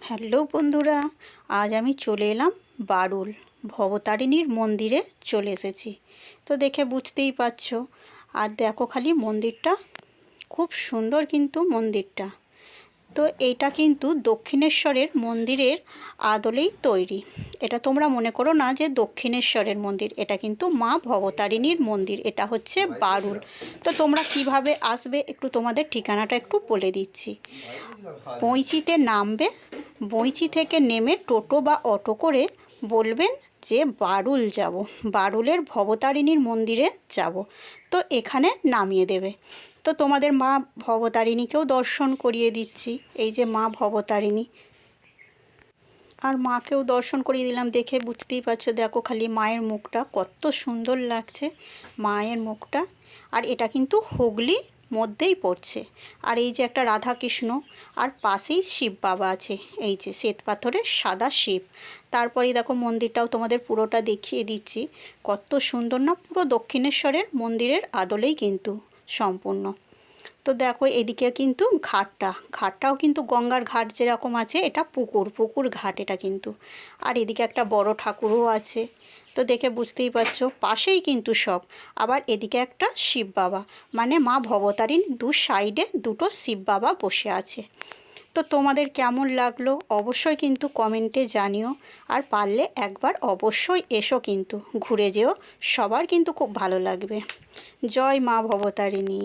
Hello বন্ধুরা, আজ আমি চলে এলাম বারুল ভবতারিণীর মন্দিরে চলে এসেছি। তো দেখে বুঝতেই পারছো। আর দেখো খালি মন্দিরটা, খুব সুন্দর কিন্তু মন্দিরটা। তো এইটা কিন্তু দক্ষিণেশ্বরের মন্দিরের আদলেই তৈরি। এটা তোমরা মনে করো না যে দক্ষিণেশ্বরের মন্দির, এটা কিন্তু মা ভবতারিণীর মন্দির। এটা হচ্ছে বারুল। তো তোমরা কিভাবে আসবে একটু তোমাদের ঠিকানাটা একটু বলে দিচ্ছি। বইচিতে নামবে, বইচি থেকে নেমে টোটো বা অটো করে বলবেন যে বারুল যাব, বারুলের ভবতারিণীর মন্দিরে যাব। তো এখানে নামিয়ে দেবে। তো তোমাদের মা ভবতারিণীকেও দর্শন করিয়ে দিচ্ছি। এই যে মা ভবতারিণী, আর মাকেও দর্শন করিয়ে দিলাম। দেখে বুঝতেই পারছো, দেখো খালি মায়ের মুখটা কত সুন্দর লাগছে, মায়ের মুখটা। আর এটা কিন্তু হুগলি মধ্যেই পড়ছে। আর এই যে একটা রাধাকৃষ্ণ, আর পাশেই শিব বাবা আছে, এই যে শ্বেত পাথরের সাদা শিব। তারপরেই দেখো মন্দিরটাও তোমাদের পুরোটা দেখিয়ে দিচ্ছি। কত সুন্দর না, পুরো দক্ষিণেশ্বরের মন্দিরের আদলেই কিন্তু সম্পূর্ণ। তো দেখো এদিকে কিন্তু ঘাটটাও কিন্তু গঙ্গার ঘাট যেরকম আছে, এটা পুকুর ঘাট এটা কিন্তু। আর এদিকে একটা বড় ঠাকুরও আছে। তো দেখে বুঝতেই পারছো, পাশেই কিন্তু সব। আবার এদিকে একটা শিব বাবা, মানে মা ভবতারিণ দু সাইডে দুটো শিব বাবা বসে আছে। তো তোমাদের কেমন লাগলো অবশ্যই কিন্তু কমেন্টে জানিও। আর পারলে একবার অবশ্যই এসো, কিন্তু ঘুরে যেও, সবার কিন্তু খুব ভালো লাগবে। জয় মা ভবতারিণী।